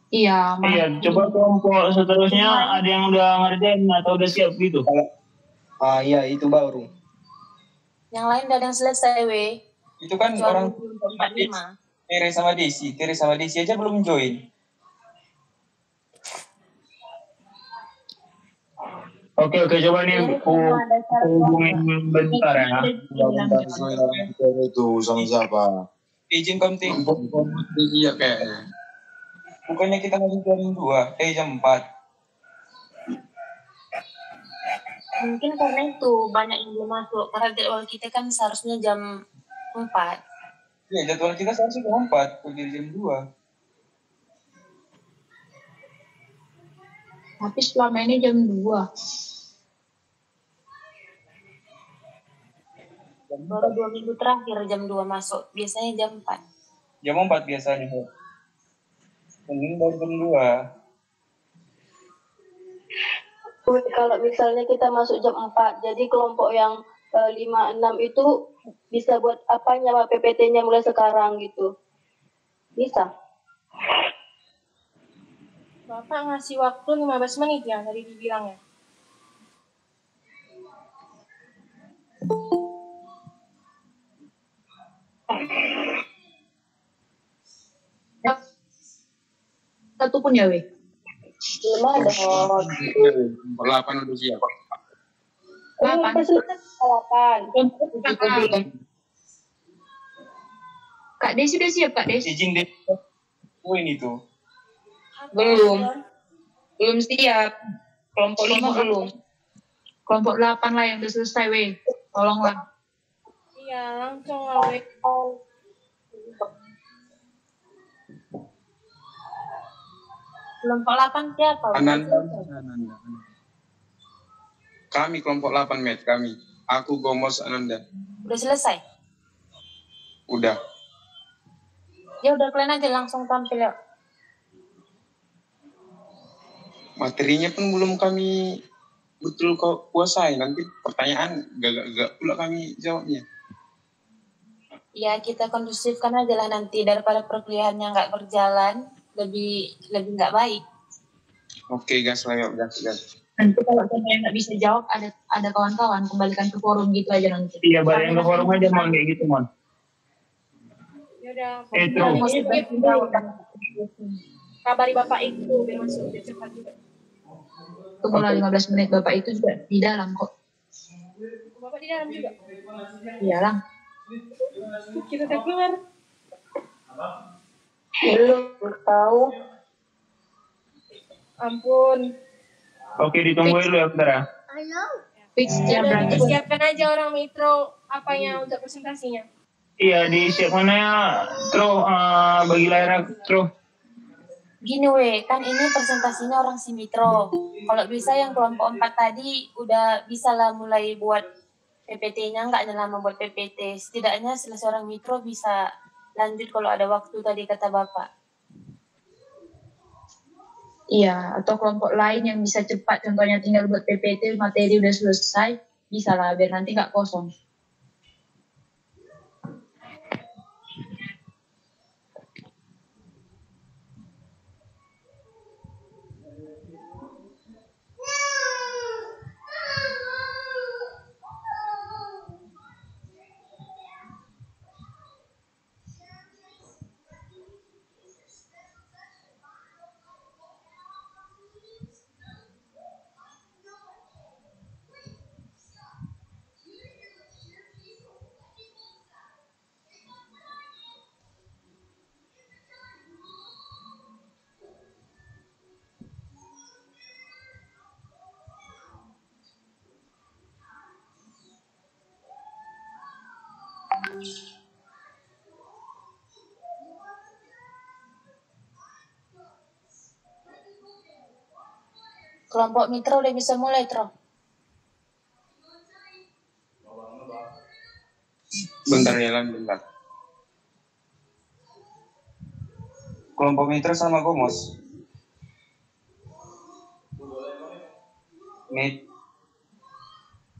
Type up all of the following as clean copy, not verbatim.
Iya, Iya, coba kelompok seterusnya ada yang udah ngerjain atau udah siap gitu. Iya itu baru. Yang lain udah ada yang selesai, weh. Itu kan Kecuali orang 45. Tere sama Desi aja belum join. Oke, coba nih hubungin bentar ya. Itu sama siapa? Izin konting. Iya kayaknya. Bukannya kita masih jam 2, jam 4. Mungkin karena itu banyak yang belum masuk. Karena jadwal kita kan seharusnya jam 4. Iya, jadwal kita seharusnya jam 4, berdiri jam 2. Tapi selama ini jam 2. Baru 2 minggu terakhir jam 2 masuk. Biasanya jam 4. Jam 4 biasanya. Mending baru jam 2. Kalau misalnya kita masuk jam 4, jadi kelompok yang 5-6 itu bisa buat apa nyawa PPT-nya mulai sekarang gitu. Bisa. Bapak ngasih waktu 15 menit ya, tadi dibilang ya. Satu pun ya, weh. Belum ada. 8 udah siap. 8. Kak Desi udah siap, Kak Desi? Izin deh. Ini tuh. Belum siap. Kelompok 5 belum. Kelompok 8 lah yang udah selesai, weh. Tolonglah. Iya, langsung lah, weh. Kelompok 8 siapa? Ananda. Kami kelompok 8, Met. Kami. Aku, Gomos, Ananda. Udah selesai? Udah. Ya udah, kalian aja langsung tampil ya. Materinya pun belum kami betul kok kuasai. Nanti pertanyaan gak pula kami jawabnya. Ya, kita kondusifkan aja lah nanti daripada perkuliahannya nggak berjalan, lebih nggak baik. Oke, gas lah yuk, gas. Nanti kalau yang nggak bisa jawab, ada kawan-kawan, kembalikan ke forum gitu aja nanti. Iya, balik ke forum aja, Mon, kayak gitu, Mon. Yaudah, Kabari Bapak itu biar masuk biar cepat juga. Tunggulah 15 menit, Bapak itu juga di dalam kok. Bapak di dalam juga? Iyalah. Kita udah keluar. Belum tahu. Ampun. Oke, ditungguin dulu ya, bentar ya. Fix Ya, jam berapa? siapkan aja orang Metro apanya untuk presentasinya. Iya, di siap mana ya, Tro, bagi layar Tro. Gini weh, kan ini presentasinya orang Simitro. Kalau bisa yang kelompok 4 tadi udah bisa lah mulai buat PPT-nya, nggak lama buat PPT. Setidaknya selesai orang Mitro bisa lanjut kalau ada waktu tadi kata Bapak. Iya, atau kelompok lain yang bisa cepat, contohnya tinggal buat PPT, materi udah selesai, bisa lah, biar nanti nggak kosong. Kelompok Mitra udah bisa mulai, Tro. Bentar ya, Lan, bentar. Kelompok Mitra sama Gomos.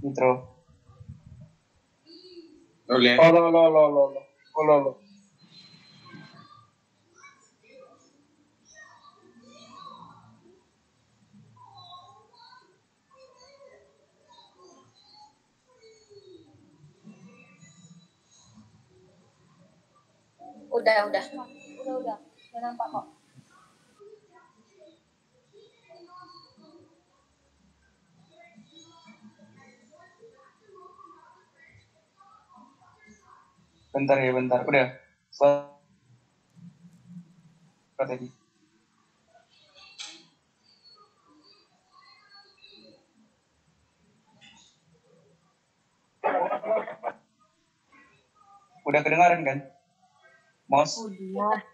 Mitro. Oleh. Udah. Udah. Udah nampak kok. Bentar ya, bentar. Udah. Selesai tadi. Udah kedengaran kan? Mos? Udah.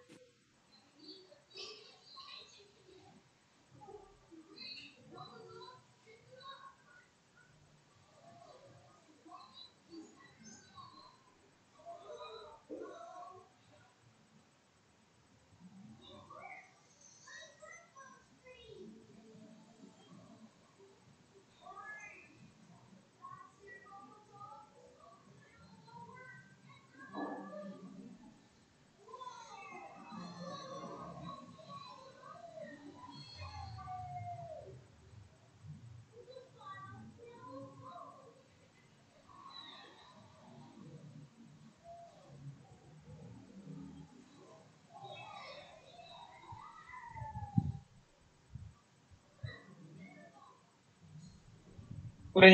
Udah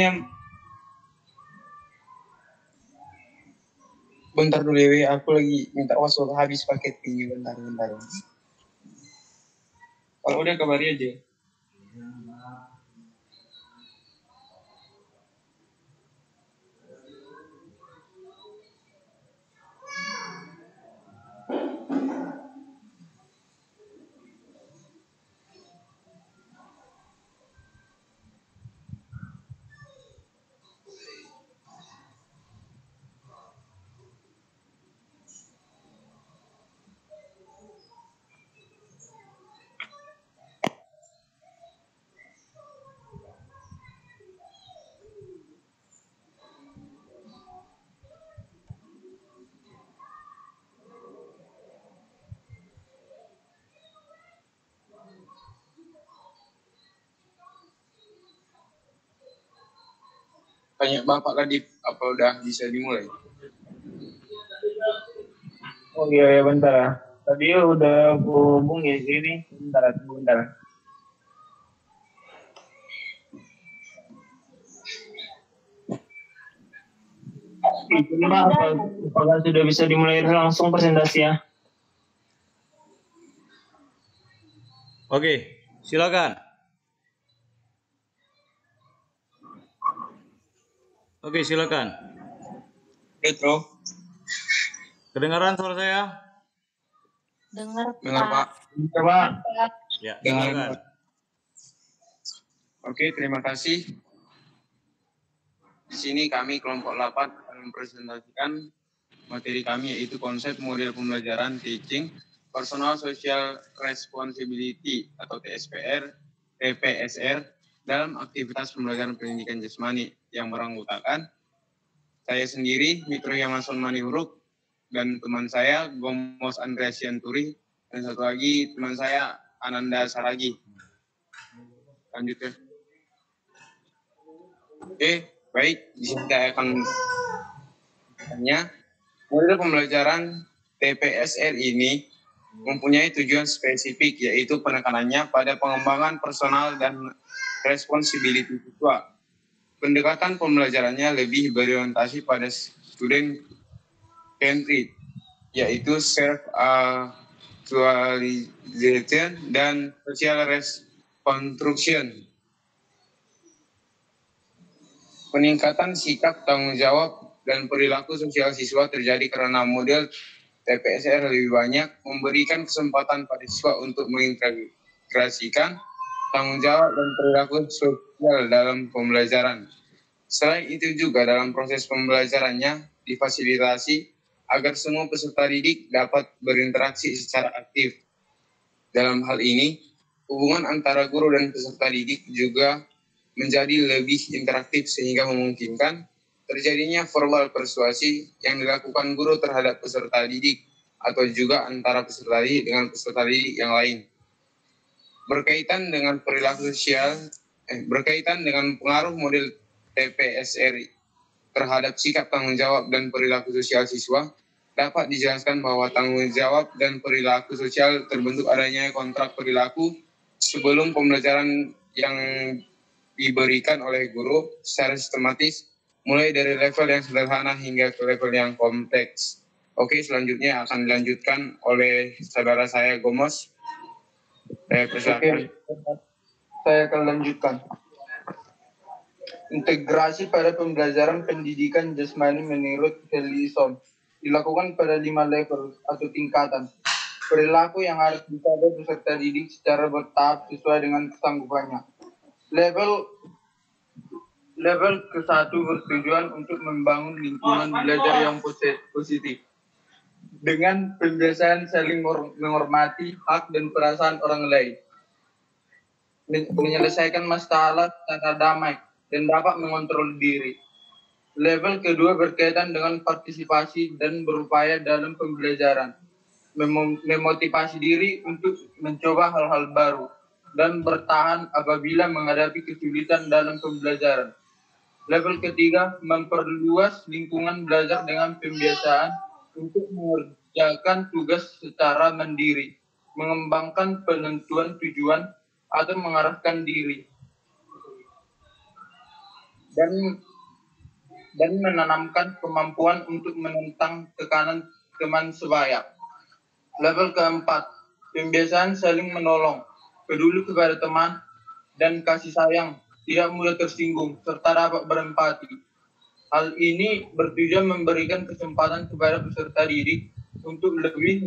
Bentar dulu ya, aku lagi minta password habis paket ini. Bentar. Kalau udah kabari aja. Tanya Bapak Kadip, apa udah bisa dimulai? Oh iya, bentar ya. Tadi udah aku hubungi sini. Bentar. Mbak, apakah sudah bisa dimulai langsung presentasi ya? Oke, silakan. Oke, silakan. Petro, Kedengaran suara saya? Dengar Pak. Coba. Ya, Dengar. silakan. Oke, terima kasih. Di sini kami kelompok 8 akan mempresentasikan materi kami, yaitu konsep model pembelajaran teaching personal social responsibility atau TPSR dalam aktivitas pembelajaran pendidikan jasmani yang beranggotakan saya sendiri Mitro Yamason Manihuruk dan teman saya Gomos Andreas Yanturi dan satu lagi teman saya Ananda Saragi. Lanjut ya. Oke, baik. Di sini saya akan tanya, model pembelajaran TPSR ini mempunyai tujuan spesifik, yaitu penekanannya pada pengembangan personal dan responsibility siswa. Pendekatan pembelajarannya lebih berorientasi pada student centric, yaitu self-actualization dan social construction. Peningkatan sikap tanggung jawab dan perilaku sosial siswa terjadi karena model TPSR lebih banyak memberikan kesempatan pada siswa untuk mengintegrasikan tanggung jawab dan perilaku sosial dalam pembelajaran. Selain itu juga dalam proses pembelajarannya difasilitasi agar semua peserta didik dapat berinteraksi secara aktif. Dalam hal ini, hubungan antara guru dan peserta didik juga menjadi lebih interaktif sehingga memungkinkan terjadinya verbal persuasi yang dilakukan guru terhadap peserta didik atau juga antara peserta didik dengan peserta didik yang lain. Berkaitan dengan pengaruh model TPSR terhadap sikap tanggung jawab dan perilaku sosial siswa dapat dijelaskan bahwa tanggung jawab dan perilaku sosial terbentuk adanya kontrak perilaku sebelum pembelajaran yang diberikan oleh guru secara sistematis, mulai dari level yang sederhana hingga ke level yang kompleks. Oke, selanjutnya akan dilanjutkan oleh saudara saya Gomos. Saya persilakan. Saya akan lanjutkan. Integrasi pada pembelajaran pendidikan jasmani menurut Helison dilakukan pada 5 level atau tingkatan. Perilaku yang harus disadari peserta didik secara bertahap sesuai dengan kesanggupannya. Level ke-1 bertujuan untuk membangun lingkungan belajar yang positif. Dengan pembiasaan saling menghormati hak dan perasaan orang lain. Menyelesaikan masalah secara damai dan dapat mengontrol diri. Level kedua berkaitan dengan partisipasi dan berupaya dalam pembelajaran. Memotivasi diri untuk mencoba hal-hal baru dan bertahan apabila menghadapi kesulitan dalam pembelajaran. Level ketiga, memperluas lingkungan belajar dengan pembiasaan untuk mengerjakan tugas secara mandiri, mengembangkan penentuan tujuan atau mengarahkan diri, dan menanamkan kemampuan untuk menentang tekanan teman sebaya. Level keempat, pembiasaan saling menolong, peduli kepada teman, dan kasih sayang, tidak mudah tersinggung, serta dapat berempati. Hal ini bertujuan memberikan kesempatan kepada peserta didik untuk lebih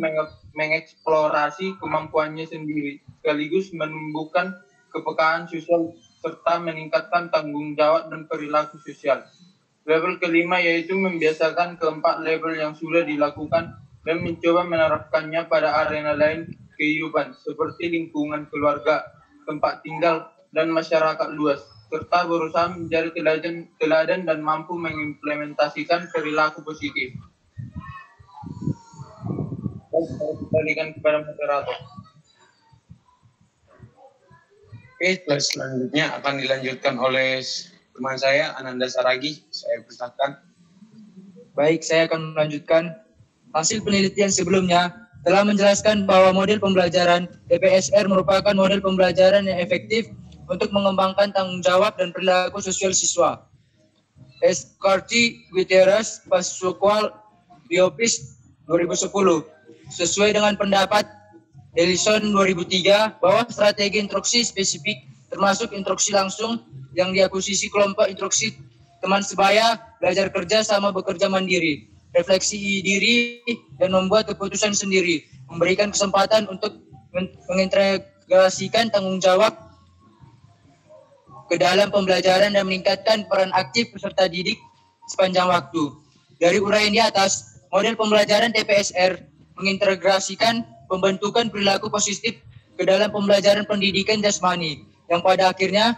mengeksplorasi kemampuannya sendiri, sekaligus menumbuhkan kepekaan sosial serta meningkatkan tanggung jawab dan perilaku sosial. Level kelima yaitu membiasakan keempat level yang sudah dilakukan dan mencoba menerapkannya pada arena lain kehidupan seperti lingkungan keluarga, tempat tinggal, dan masyarakat luas, serta berusaha menjadi teladan dan mampu mengimplementasikan perilaku positif. Saya kembalikan kepada moderator. Oke, selanjutnya akan dilanjutkan oleh teman saya, Ananda Saragi. Saya persilakan. Baik, saya akan melanjutkan. Hasil penelitian sebelumnya telah menjelaskan bahwa model pembelajaran TPSR merupakan model pembelajaran yang efektif untuk mengembangkan tanggung jawab dan perilaku sosial siswa. Escarty, Gutierrez, Pascual, Biopis 2010. Sesuai dengan pendapat Ellison 2003 bahwa strategi instruksi spesifik termasuk instruksi langsung yang diakuisisi kelompok instruksi teman sebaya, belajar kerja sama bekerja mandiri, refleksi diri, dan membuat keputusan sendiri, memberikan kesempatan untuk mengintegrasikan tanggung jawab ke dalam pembelajaran dan meningkatkan peran aktif peserta didik sepanjang waktu. Dari uraian di atas, model pembelajaran TPSR mengintegrasikan pembentukan perilaku positif ke dalam pembelajaran pendidikan jasmani, yang pada akhirnya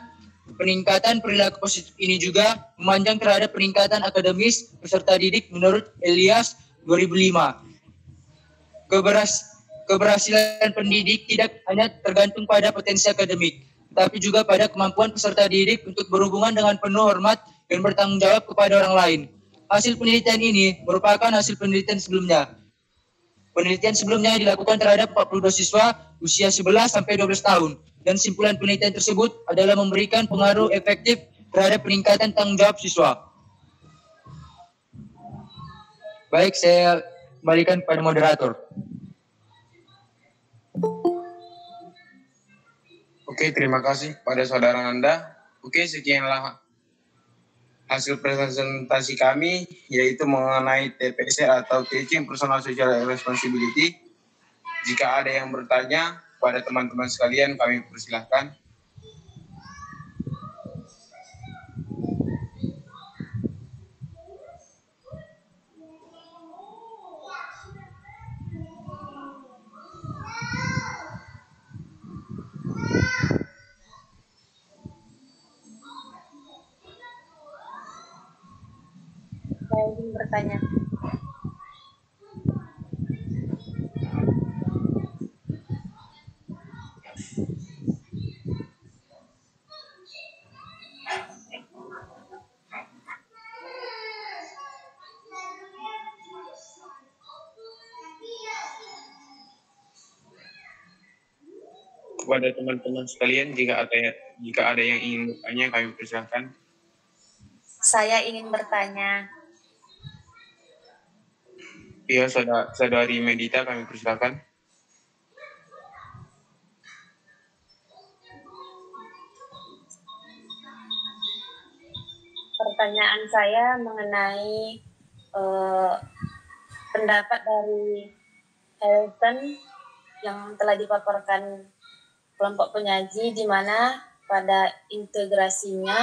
peningkatan perilaku positif ini juga memanjang terhadap peningkatan akademis peserta didik menurut Elias 2005. Keberhasilan pendidik tidak hanya tergantung pada potensi akademik, tetapi juga pada kemampuan peserta didik untuk berhubungan dengan penuh hormat dan bertanggung jawab kepada orang lain. Hasil penelitian ini merupakan hasil penelitian sebelumnya. Penelitian sebelumnya dilakukan terhadap 42 siswa usia 11 sampai 12 tahun, dan simpulan penelitian tersebut adalah memberikan pengaruh efektif terhadap peningkatan tanggung jawab siswa. Baik, saya kembalikan kepada moderator. Oke, terima kasih pada saudara Nanda. Oke, sekianlah hasil presentasi kami, yaitu mengenai TPSR atau Teaching Personal Social Responsibility. Jika ada yang bertanya pada teman-teman sekalian, kami persilahkan. Saya ingin bertanya. kepada teman-teman sekalian, jika ada yang ingin bertanya, kami persilahkan. Saya ingin bertanya. Iya, saudari Medita, kami persilahkan. Pertanyaan saya mengenai pendapat dari Helton yang telah dipaparkan kelompok penyaji, di mana pada integrasinya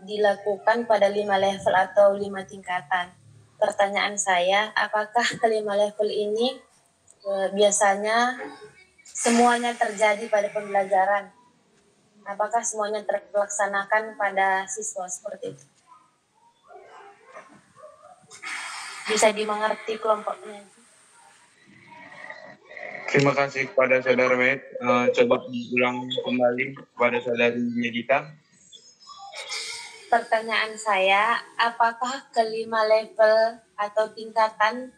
dilakukan pada 5 level atau 5 tingkatan. Pertanyaan saya, apakah kelima level ini biasanya semuanya terjadi pada pembelajaran? Apakah semuanya terlaksanakan pada siswa seperti itu? Bisa dimengerti kelompoknya? Terima kasih kepada saudara Med. Coba diulang kembali kepada saudari Medita. Pertanyaan saya, apakah kelima level atau tingkatan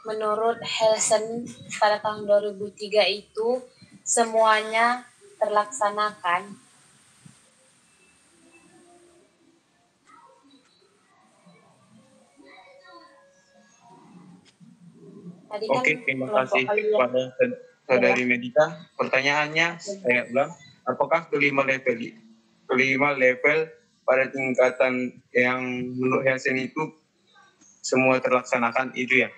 menurut Helson pada tahun 2003 itu semuanya terlaksanakan? Oke, terima kasih kepada saudari Medita. Pertanyaannya saya ulang, apakah kelima level pada tingkatan yang menurut Helson itu semua terlaksanakan itu ya?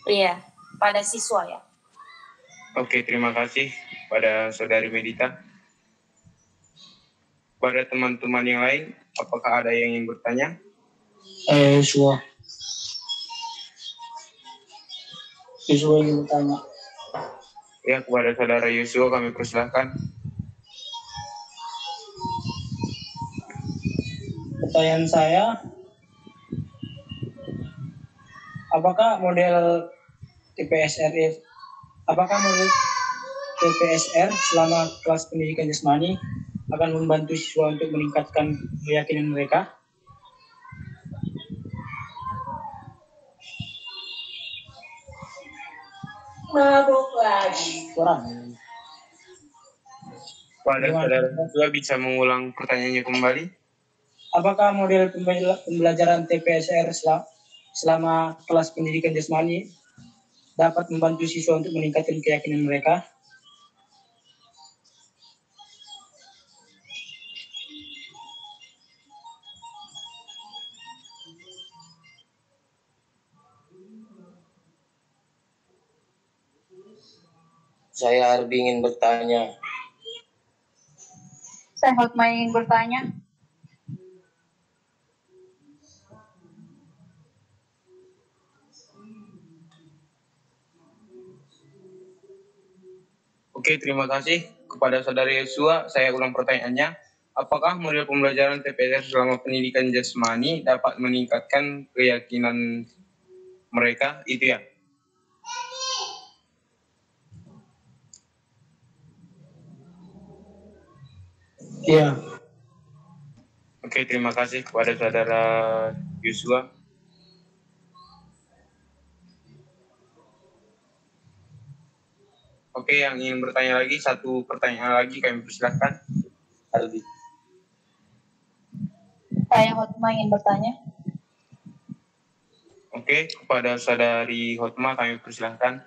Iya, pada siswa ya. Oke, terima kasih pada saudari Medita. Pada teman-teman yang lain, apakah ada yang ingin bertanya? Yosua ingin bertanya. Ya, kepada saudara Yosua kami persilahkan. Pertanyaan saya, apakah model TPSR selama kelas pendidikan jasmani akan membantu siswa untuk meningkatkan keyakinan mereka? Mabuk lagi. Kurang. Pada saudara Yosua bisa mengulang pertanyaannya kembali? Apakah model pembelajaran TPSR selama kelas pendidikan jasmani dapat membantu siswa untuk meningkatkan keyakinan mereka? Saya Arbi ingin bertanya. Saya Hotma ingin bertanya. Oke, terima kasih kepada saudara Yosua. Saya ulang pertanyaannya. Apakah model pembelajaran TPSR selama pendidikan jasmani dapat meningkatkan keyakinan mereka? Itu ya? Iya. Oke, terima kasih kepada saudara Yosua. Oke, yang ingin bertanya lagi, satu pertanyaan lagi kami persilahkan. Aldi. Saya Hotma ingin bertanya. Oke, kepada saudari Hotma kami persilahkan.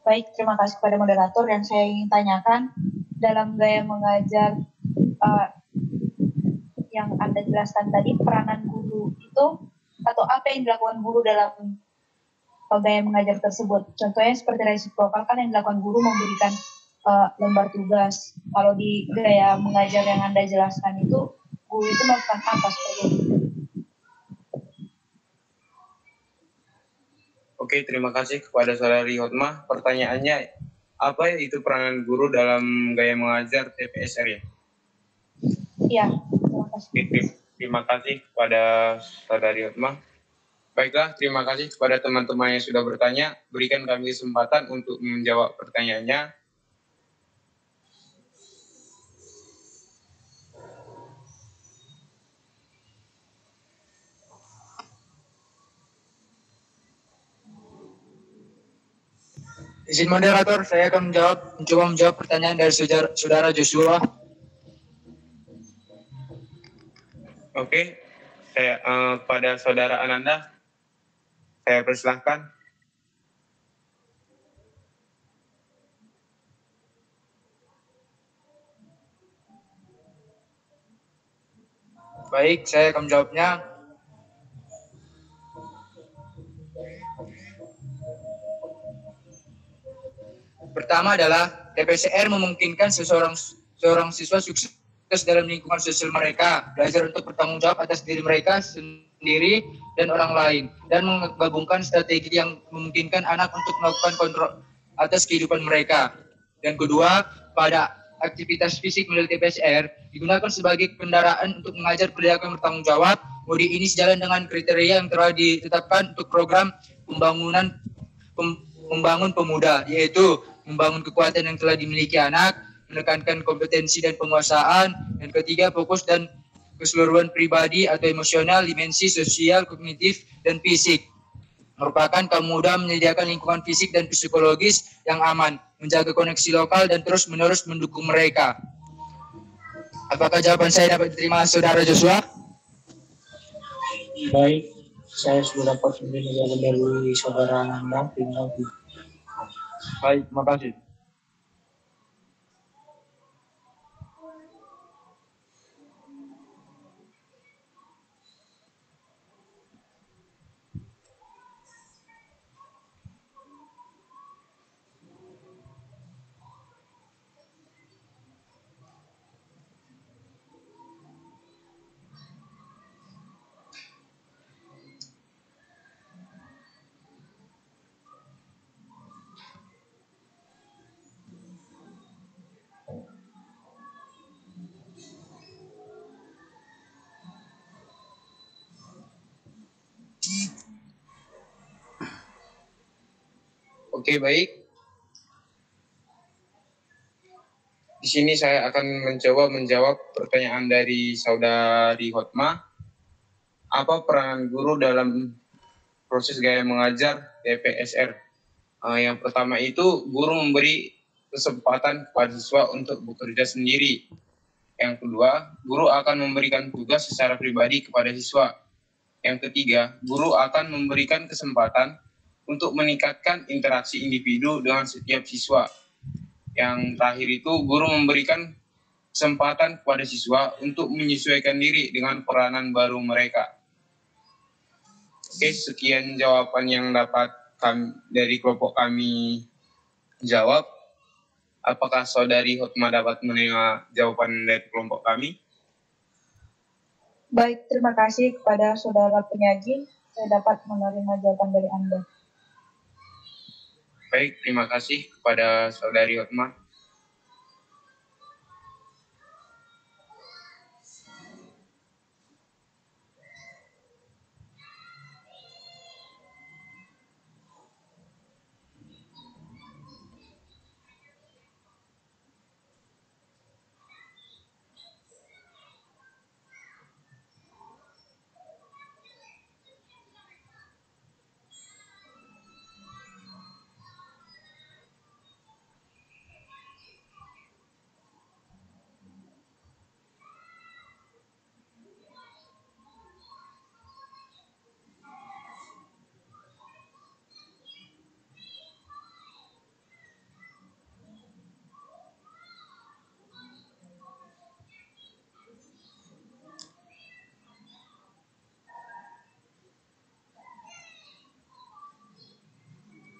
Baik, terima kasih kepada moderator. Dan saya ingin tanyakan, dalam gaya mengajar yang Anda jelaskan tadi, peranan guru itu atau apa yang dilakukan guru dalam gaya mengajar tersebut? Contohnya seperti resiprokal kan yang dilakukan guru memberikan lembar tugas. Kalau di gaya mengajar yang Anda jelaskan itu, guru itu melakukan apa seperti itu? Oke, terima kasih kepada saudari Hotma. Pertanyaannya, apa itu peranan guru dalam gaya mengajar TPSR ya? Iya, terima kasih. Terima kasih kepada saudari Hotma. Baiklah, terima kasih kepada teman-teman yang sudah bertanya. Berikan kami kesempatan untuk menjawab pertanyaannya. Izin moderator, saya akan mencoba menjawab pertanyaan dari saudara Joshua. Oke, saya pada saudara Ananda, saya persilahkan. Baik, saya akan menjawabnya. Pertama adalah TPSR memungkinkan seorang siswa sukses dalam lingkungan sosial mereka, belajar untuk bertanggung jawab atas diri mereka sendiri dan orang lain, dan menggabungkan strategi yang memungkinkan anak untuk melakukan kontrol atas kehidupan mereka. Dan kedua, pada aktivitas fisik melalui TPSR digunakan sebagai kendaraan untuk mengajar perilaku yang bertanggung jawab. Mode ini sejalan dengan kriteria yang telah ditetapkan untuk program membangun pemuda, yaitu membangun kekuatan yang telah dimiliki anak, menekankan kompetensi dan penguasaan, dan ketiga, fokus dan keseluruhan pribadi atau emosional, dimensi sosial, kognitif, dan fisik. Merupakan kaum muda menyediakan lingkungan fisik dan psikologis yang aman, menjaga koneksi lokal, dan terus-menerus mendukung mereka. Apakah jawaban saya dapat diterima saudara Joshua? Baik, saya sudah dapat mendengar dari saudara Ananda. Terima kasih. Baik, terima kasih. Oke, baik. Di sini saya akan mencoba menjawab pertanyaan dari saudari Hotma. Apa peranan guru dalam proses gaya mengajar TPSR? Yang pertama itu guru memberi kesempatan kepada siswa untuk bekerja sendiri. Yang kedua, guru akan memberikan tugas secara pribadi kepada siswa. Yang ketiga, guru akan memberikan kesempatan untuk meningkatkan interaksi individu dengan setiap siswa. Yang terakhir itu, guru memberikan kesempatan kepada siswa untuk menyesuaikan diri dengan peranan baru mereka. Oke, sekian jawaban yang dapat dari kelompok kami jawab. Apakah saudari Hotma dapat menerima jawaban dari kelompok kami? Baik, terima kasih kepada saudara penyaji. Saya dapat menerima jawaban dari Anda. Baik, terima kasih kepada saudari Hotma.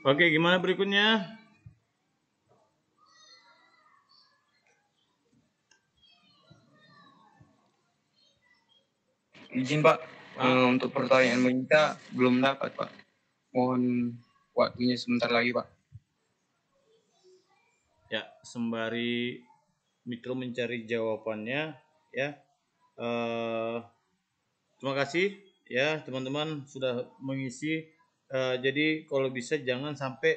Oke, gimana berikutnya? Izin Pak, untuk pertanyaan kita belum dapat Pak. Mohon waktunya sebentar lagi Pak. Ya, sembari Mitro mencari jawabannya, ya. Terima kasih ya teman-teman sudah mengisi. Jadi kalau bisa jangan sampai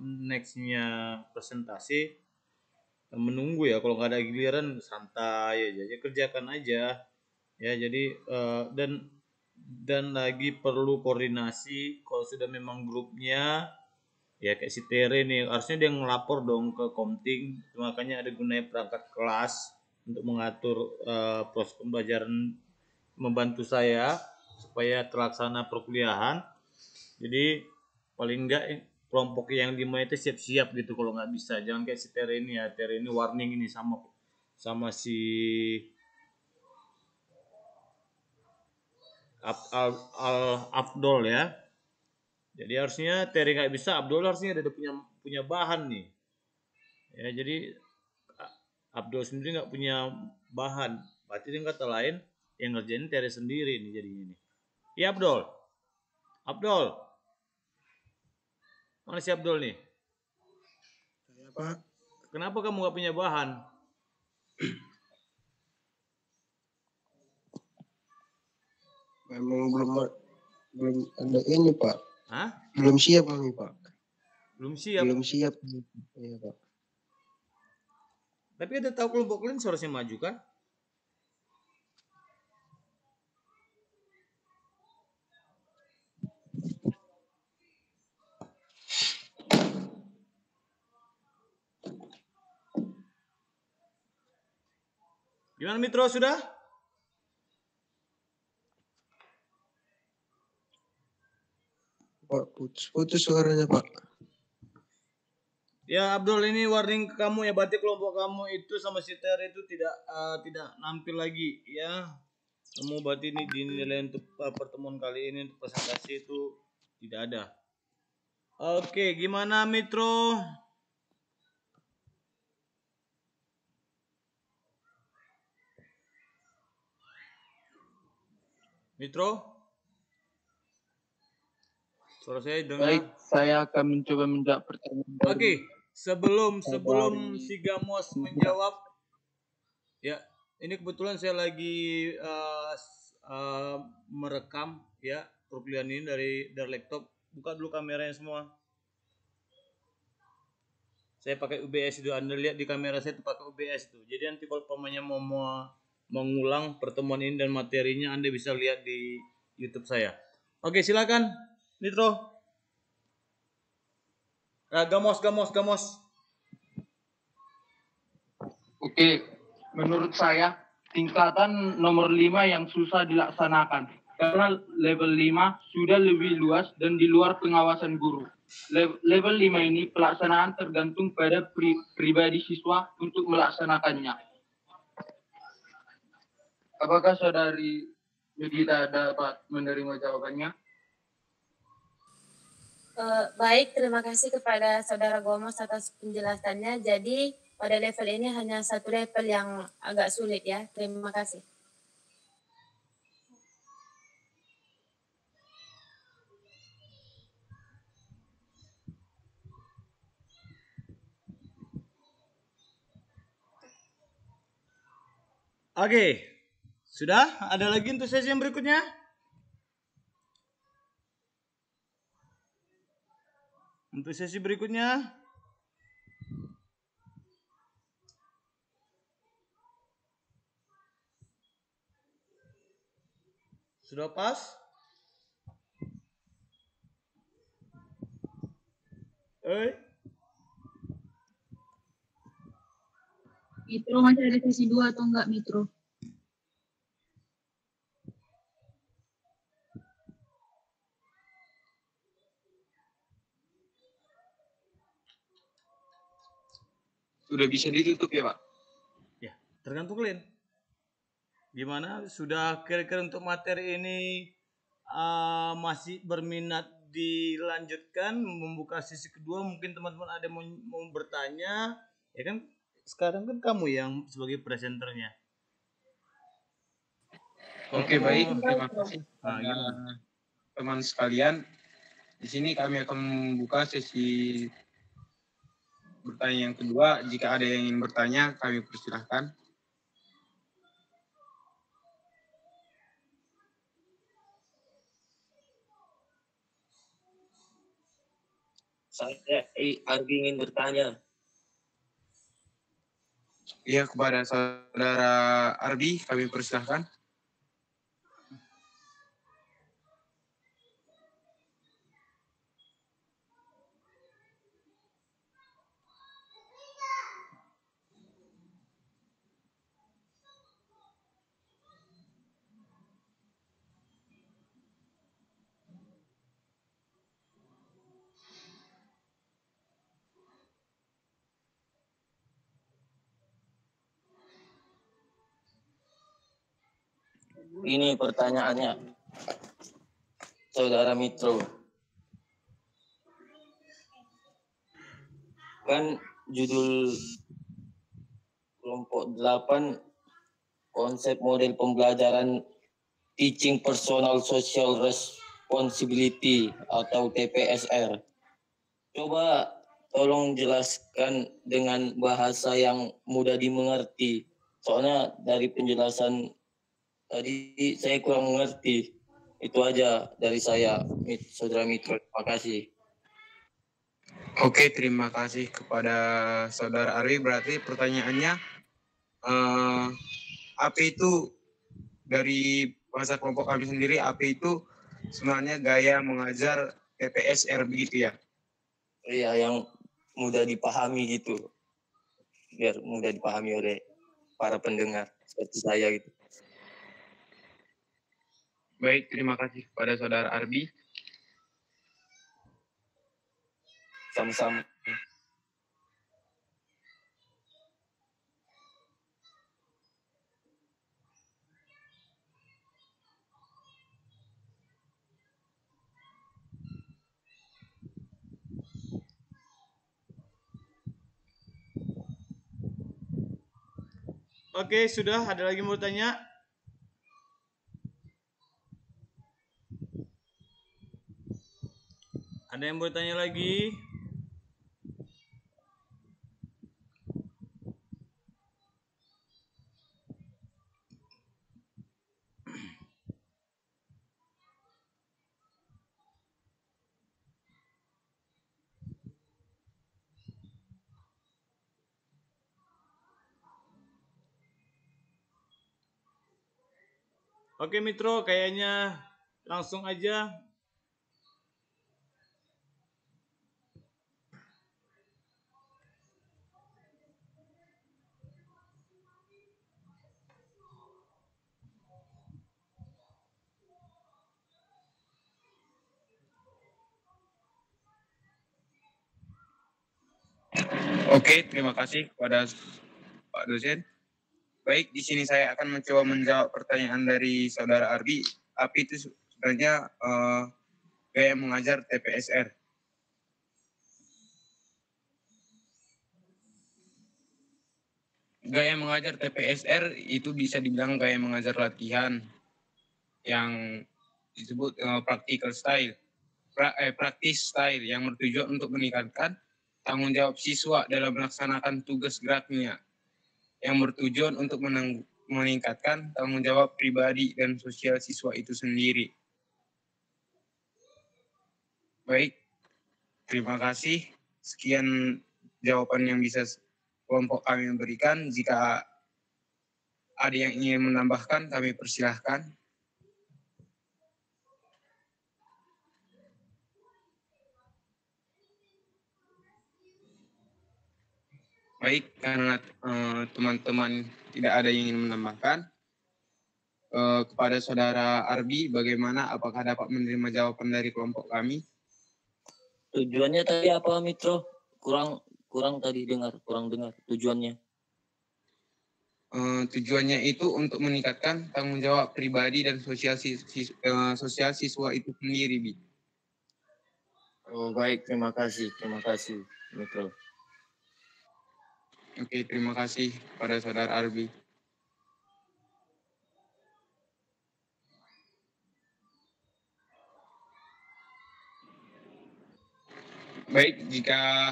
nextnya presentasi menunggu ya. Kalau nggak ada giliran santai aja, jadi kerjakan aja ya. Jadi dan lagi perlu koordinasi kalau sudah memang grupnya Ya kayak si Tere nih, harusnya dia ngelapor dong ke Komting. Makanya ada gunanya perangkat kelas untuk mengatur proses pembelajaran, membantu saya supaya terlaksana perkuliahan. Jadi paling enggak kelompok yang 5 itu siap-siap gitu kalau nggak bisa. Jangan kayak si Tere ini ya. Tere ini warning ini sama si Abdul ya. Jadi harusnya Terry nggak bisa, Abdul harusnya ada punya bahan nih. Ya jadi Abdul sendiri nggak punya bahan. Berarti dengan kata lain yang ngerjain Terry sendiri nih jadinya nih. Iya Abdul. Abdul. Mana si Abdul nih? Pak. Kenapa kamu nggak punya bahan? Memang belum ada ini Pak. Hah? Belum siap kami Pak. Belum siap. Belum siap. Iya Pak. Tapi ada tahu kelompok lain seharusnya maju kan? Gimana Mitro sudah? Pak, putus suaranya Pak. Ya Abdul, ini warning ke kamu ya, berarti kelompok kamu itu sama si Ter itu tidak nampil lagi ya. Kamu berarti ini dinilai untuk pertemuan kali ini untuk presentasi itu tidak ada. Oke, gimana Mitro? Mitro? Suara saya dengar. Baik, saya akan mencoba menjawab pertanyaan. Oke, sebelum si Gamos menjawab, ya ini kebetulan saya lagi merekam ya perkuliahan ini dari laptop. Buka dulu kameranya semua. Saya pakai UBS itu. Anda lihat di kamera saya itu pakai UBS itu. Jadi nanti kalau pemainnya mau mengulang pertemuan ini dan materinya, Anda bisa lihat di YouTube saya. Oke, silakan Nitro. Gamos. Oke, menurut saya tingkatan nomor 5 yang susah dilaksanakan. Karena level 5 sudah lebih luas dan di luar pengawasan guru. Level 5 ini pelaksanaan tergantung pada pribadi siswa untuk melaksanakannya. Apakah saudari Yudita dapat menerima jawabannya? Baik, terima kasih kepada saudara Gomos atas penjelasannya. Jadi pada level ini hanya satu level yang agak sulit ya. Terima kasih. Oke, sudah? Ada lagi untuk sesi yang berikutnya? Untuk sesi berikutnya, sudah pas? Mitro masih ada sesi 2 atau enggak Mitro? Sudah bisa ditutup ya Pak? Ya, tergantung kalian. Gimana? Sudah kira-kira untuk materi ini masih berminat dilanjutkan, membuka sesi kedua? Mungkin teman-teman ada mau bertanya, ya kan? Sekarang kan kamu yang sebagai presenternya. Oke, baik, terima kasih teman sekalian. Di sini kami akan membuka sesi bertanya yang kedua. Jika ada yang ingin bertanya, kami persilahkan. Saya Arbi ingin bertanya. Iya, kepada saudara Arbi, kami persilahkan. Ini pertanyaannya, Saudara Mitro. Kan judul kelompok 8 konsep model pembelajaran Teaching Personal Social Responsibility atau TPSR. Coba tolong jelaskan dengan bahasa yang mudah dimengerti. Soalnya dari penjelasan tadi saya kurang mengerti. Itu aja dari saya, Saudara Mitro. Terima kasih. Oke, terima kasih kepada Saudara Arwi. Berarti pertanyaannya, apa itu dari bahasa kelompok kami sendiri, apa itu sebenarnya gaya mengajar TPSR begitu ya? Iya, yang mudah dipahami gitu. Biar mudah dipahami oleh para pendengar seperti saya gitu. Baik, terima kasih kepada Saudara Arbi. Sama-sama. Oke, sudah. Ada lagi mau tanya? Ada yang mau tanya lagi? Oke, Mitro, kayaknya langsung aja. Oke, terima kasih kepada Pak dosen. Baik, di sini saya akan mencoba menjawab pertanyaan dari Saudara Arbi. Apa itu sebenarnya gaya mengajar TPSR? Gaya mengajar TPSR itu bisa dibilang gaya mengajar latihan yang disebut practical style, practice style yang bertujuan untuk meningkatkan tanggung jawab siswa dalam melaksanakan tugas geraknya, yang bertujuan untuk meningkatkan tanggung jawab pribadi dan sosial siswa itu sendiri. Baik, terima kasih. Sekian jawaban yang bisa kelompok kami berikan. Jika ada yang ingin menambahkan, kami persilahkan. Baik, karena teman-teman tidak ada yang ingin menambahkan, kepada Saudara Arbi, bagaimana? Apakah dapat menerima jawaban dari kelompok kami? Tujuannya tadi apa, Mitro? Kurang tadi kurang dengar tujuannya. Tujuannya itu untuk meningkatkan tanggung jawab pribadi dan sosial siswa itu sendiri, Bi. Oh, baik, terima kasih, Mitro. Oke, terima kasih pada Saudara Arbi. Baik, jika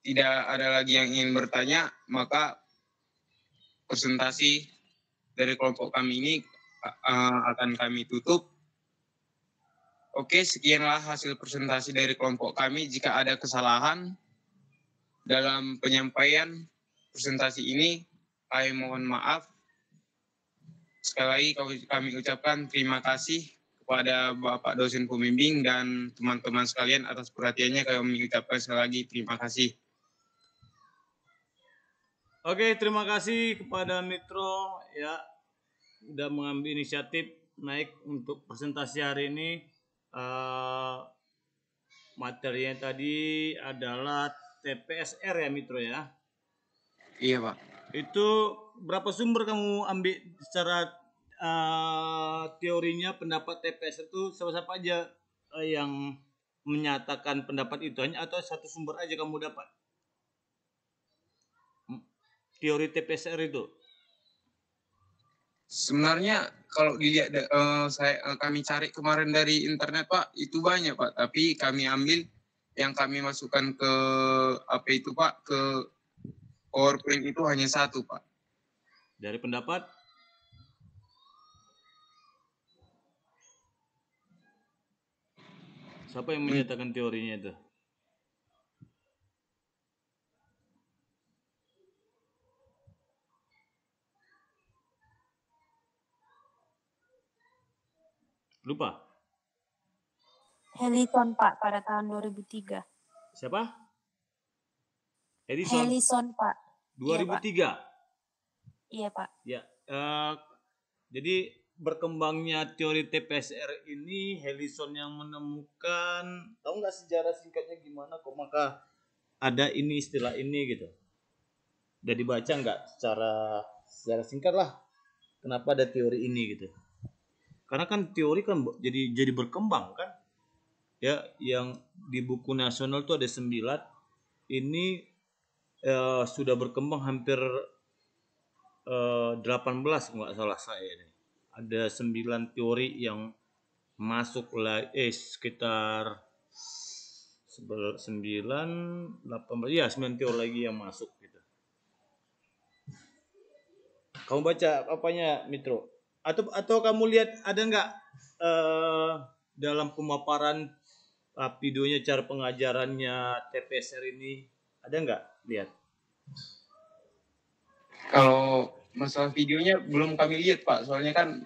tidak ada lagi yang ingin bertanya, maka presentasi dari kelompok kami ini akan kami tutup. Oke, sekianlah hasil presentasi dari kelompok kami. Jika ada kesalahan dalam penyampaian presentasi ini, kami mohon maaf. Sekali lagi kami ucapkan terima kasih kepada Bapak dosen pembimbing dan teman-teman sekalian atas perhatiannya. Kami ucapkan sekali lagi terima kasih. Oke, terima kasih kepada Mitro ya udah mengambil inisiatif naik untuk presentasi hari ini. Materinya tadi adalah TPSR ya, Mitro ya? Iya, Pak. Itu berapa sumber kamu ambil secara teorinya pendapat TPS itu siapa aja yang menyatakan pendapat itu, hanya atau satu sumber aja kamu dapat teori TPSR itu? Sebenarnya kalau dilihat kami cari kemarin dari internet Pak, itu banyak Pak, tapi kami ambil yang kami masukkan ke apa itu Pak, ke PowerPoint itu hanya satu Pak. Dari pendapat? Siapa yang menyatakan teorinya itu? Lupa? Helison Pak pada tahun 2003. Siapa? Helison Pak. 2003? Iya Pak. Ya, jadi berkembangnya teori TPSR ini Helison yang menemukan. Tahu nggak sejarah singkatnya gimana kok maka ada ini istilah ini gitu? Udah dibaca nggak secara singkat lah kenapa ada teori ini gitu? Karena kan teori kan jadi berkembang kan, ya, yang di buku nasional tuh ada 9, ini sudah berkembang hampir 18 nggak salah saya ini. Ada 9 teori yang masuk sekitar 9, 18, ya 9 teori lagi yang masuk gitu. Kamu baca apanya Mitro? Atau kamu lihat ada nggak dalam pemaparan videonya cara pengajarannya TPSR ini, ada nggak lihat? Kalau masalah videonya belum kami lihat Pak, soalnya kan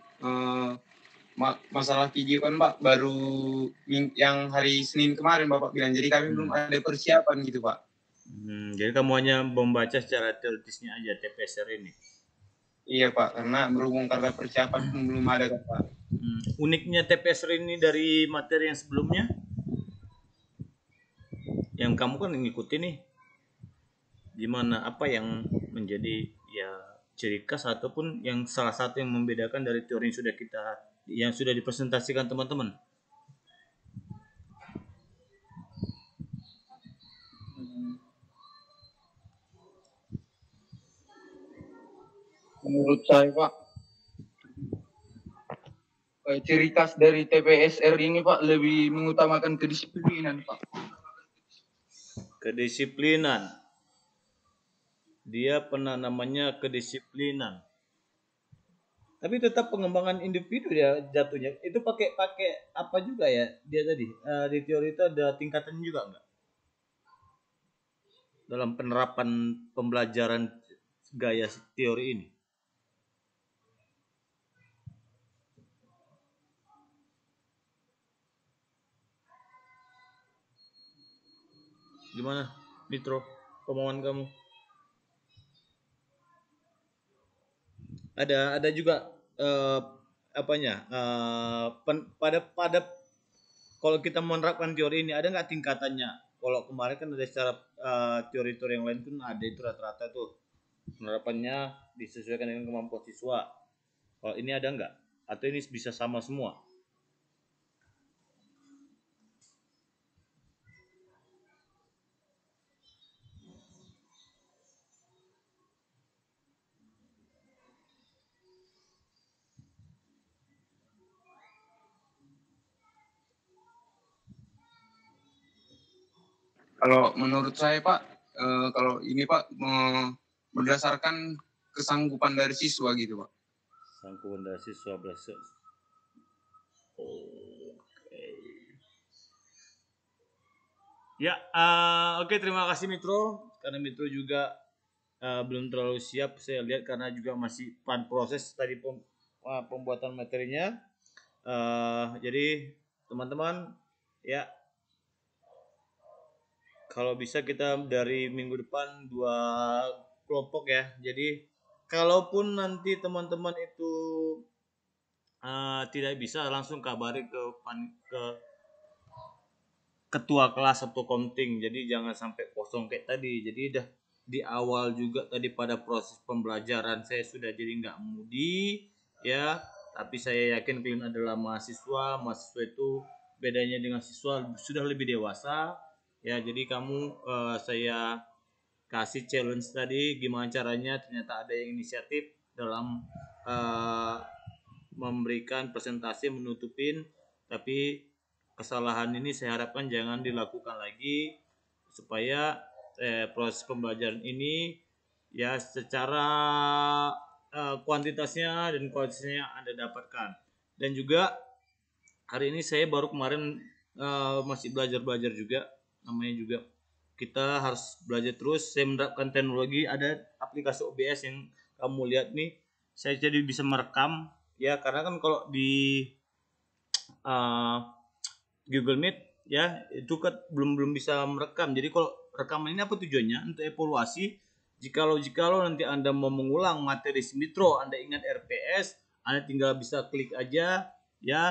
masalah video kan Pak baru yang hari Senin kemarin Bapak bilang, jadi kami belum ada persiapan gitu Pak. Jadi kamu hanya membaca secara teoritisnya aja TPSR ini? Iya Pak, karena berhubung karena persiapan belum ada kan Pak. Uniknya TPSR ini dari materi yang sebelumnya, yang kamu kan ngikutin nih, gimana, apa yang menjadi ya ciri khas ataupun yang salah satu yang membedakan dari teori yang sudah dipresentasikan teman-teman? Menurut saya Pak, ciri khas dari TPSR ini Pak lebih mengutamakan kedisiplinan Pak. Kedisiplinan. Dia pernah namanya kedisiplinan. Tapi tetap pengembangan individu ya jatuhnya. Itu pakai apa juga ya dia tadi? Di teori itu ada tingkatannya juga enggak? Dalam penerapan pembelajaran gaya teori ini. Gimana, Mitro? Kemauan kamu? Ada juga pada kalau kita menerapkan teori ini ada nggak tingkatannya? Kalau kemarin kan ada secara teori-teori yang lain pun ada itu rata-rata tuh penerapannya disesuaikan dengan kemampuan siswa. Kalau ini ada nggak? Atau ini bisa sama semua? Kalau menurut saya Pak, kalau ini Pak berdasarkan kesanggupan dari siswa gitu Pak. Kesanggupan dari siswa berasa. Ya, oke, terima kasih Mitro. Karena Mitro juga belum terlalu siap saya lihat karena juga masih proses tadi pembuatan materinya. Jadi teman-teman ya, kalau bisa kita dari minggu depan 2 kelompok ya. Jadi kalaupun nanti teman-teman itu tidak bisa, langsung kabari ke ketua kelas atau komting. Jadi jangan sampai kosong kayak tadi. Jadi udah di awal juga tadi pada proses pembelajaran saya sudah jadi nggak mudi ya. Tapi saya yakin kalian adalah mahasiswa. Mahasiswa itu bedanya dengan siswa sudah lebih dewasa. Ya, jadi kamu saya kasih challenge tadi gimana caranya, ternyata ada yang inisiatif dalam memberikan presentasi menutupin, tapi kesalahan ini saya harapkan jangan dilakukan lagi supaya proses pembelajaran ini ya secara kuantitasnya dan kualitasnya Anda dapatkan. Dan juga hari ini saya baru kemarin masih belajar juga, namanya juga kita harus belajar terus. Saya menerapkan teknologi, ada aplikasi OBS yang kamu lihat nih, saya jadi bisa merekam ya, karena kan kalau di Google Meet ya itu kan belum bisa merekam. Jadi kalau rekaman ini apa tujuannya? Untuk evaluasi. Jikalau nanti Anda mau mengulang materi Simitro, Anda ingat RPS, Anda tinggal bisa klik aja ya,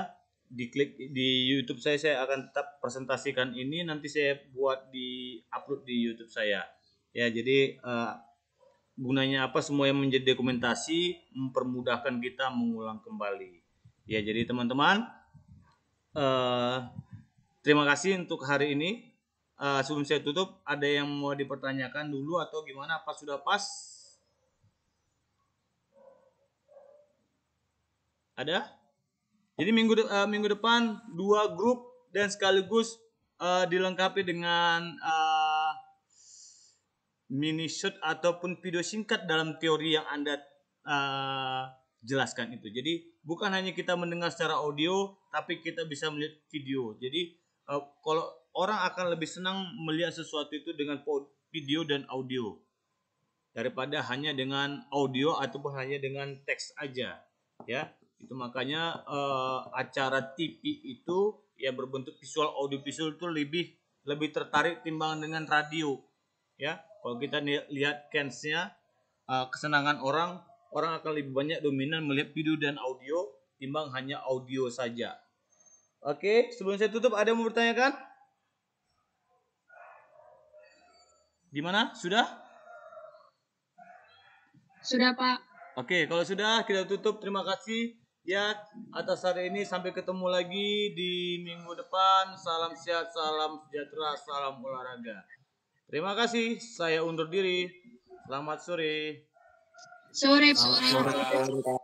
diklik di YouTube saya akan tetap presentasikan ini, nanti saya buat di upload di YouTube saya. Ya, jadi gunanya apa? Semua yang menjadi dokumentasi mempermudahkan kita mengulang kembali. Ya, jadi teman-teman, terima kasih untuk hari ini. Sebelum saya tutup, ada yang mau dipertanyakan dulu atau gimana? Apa sudah pas? Ada? Jadi minggu depan 2 grup dan sekaligus dilengkapi dengan mini shot ataupun video singkat dalam teori yang Anda jelaskan itu. Jadi bukan hanya kita mendengar secara audio, tapi kita bisa melihat video. Jadi kalau orang akan lebih senang melihat sesuatu itu dengan video dan audio daripada hanya dengan audio ataupun hanya dengan teks aja, ya. Itu makanya acara TV itu ya berbentuk visual, audio visual itu lebih tertarik timbang dengan radio, ya. Kalau kita lihat Keynes-nya, kesenangan orang akan lebih banyak dominan melihat video dan audio timbang hanya audio saja. Oke, sebelum saya tutup, ada yang mau bertanyakan? Gimana? Sudah? Sudah, Pak. Oke, kalau sudah kita tutup. Terima kasih ya atas hari ini. Sampai ketemu lagi di minggu depan. Salam sehat, salam sejahtera, salam olahraga. Terima kasih. Saya undur diri. Selamat sore. Sore, Pak.